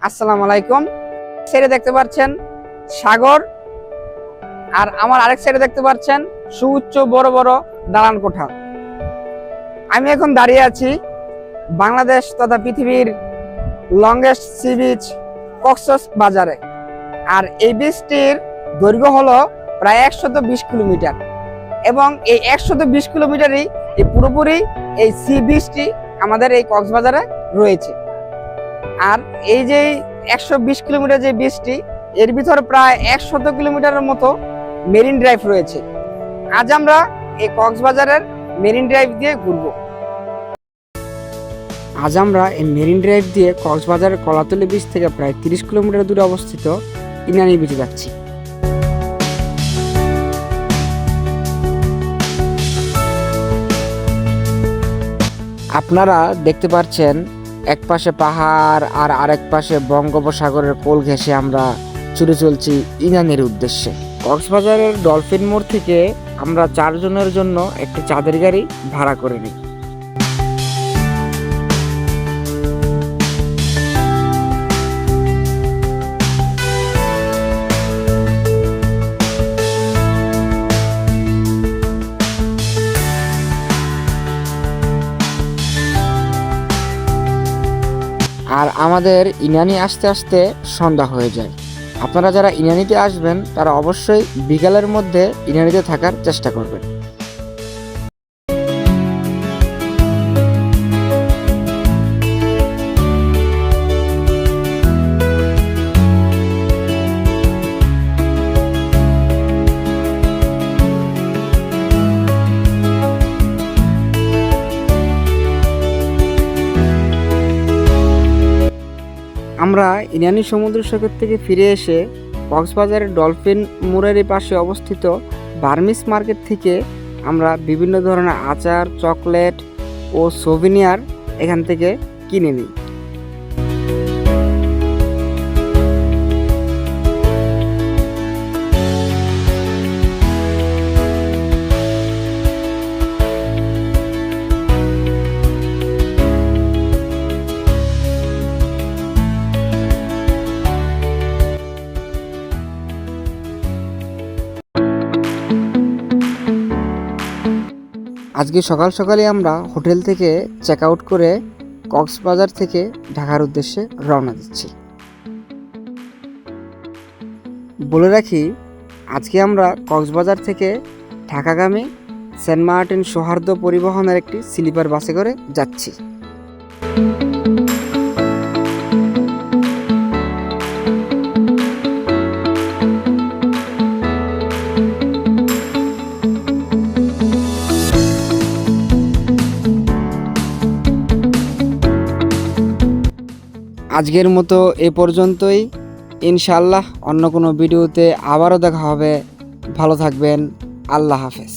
আসসালামু আলাইকুম। সাইডে দেখতে পাচ্ছেন সাগর, আর আমার আরেক সাইডে দেখতে পাচ্ছেন সুউচ্চ বড় বড় দালান কোঠা। আমি এখন দাঁড়িয়ে আছি বাংলাদেশ তথা পৃথিবীর লংগেস্ট সি বিচ কক্সবাজারে। আর এই বিচটির দৈর্ঘ্য হলো প্রায় 120 কিলোমিটার, এবং এই 120 কিলোমিটারই পুরোপুরি এই সি বিচটি আমাদের এই কক্সবাজারে রয়েছে। আর এই যে 120 কিলোমিটার যে বিচটি, এর ভিতর প্রায় 100 কিলোমিটারের মতো মেরিন ড্রাইভ রয়েছে। আজ আমরা এই কক্সবাজারের মেরিন ড্রাইভ দিয়ে ঘুরবো। আজ আমরা এই মেরিন ড্রাইভ দিয়ে কক্সবাজারের কলাতলী বিচ থেকে প্রায় 30 কিলোমিটার দূরে অবস্থিত ইনানি বিচে যাচ্ছি। আপনারা দেখতে পাচ্ছেন এক পাশে পাহাড় আর আরেক পাশে বঙ্গোপসাগরের কোল ঘেঁষে আমরা ছুটে চলছি ইনানির উদ্দেশ্যে। কক্সবাজারের ডলফিন মোড় থেকে আমরা 4 জনের জন্য একটি চাঁদের গাড়ি ভাড়া করে নিই। আর আমাদের ইনানি আসতে আসতে সন্ধ্যা হয়ে যায়। আপনারা যারা ইনানিতে আসবেন তারা অবশ্যই বিকালের মধ্যে ইনানিতে থাকার চেষ্টা করবেন। আমরা ইনানি সমুদ্র সৈকত থেকে ফিরে এসে কক্সবাজারের ডলফিন মোড়ের পাশে অবস্থিত বার্মিস মার্কেট থেকে আমরা বিভিন্ন ধরনের আচার, চকলেট ও সোভিনিয়ার এখান থেকে কিনে নিই। আজকে সকাল সকালে আমরা হোটেল থেকে চেক আউট করে কক্সবাজার থেকে ঢাকার উদ্দেশ্যে রওনা দিচ্ছি। বলে রাখি, আজকে আমরা কক্সবাজার থেকে ঢাকাগামী সেন্ট মার্টিন সৌহার্দ্য পরিবহনের একটি স্লিপার বাসে করে যাচ্ছি। আজকের মতো এ পর্যন্তই। ইনশাআল্লাহ অন্য কোনো ভিডিওতে আবারও দেখা হবে। ভালো থাকবেন। আল্লাহ হাফেজ।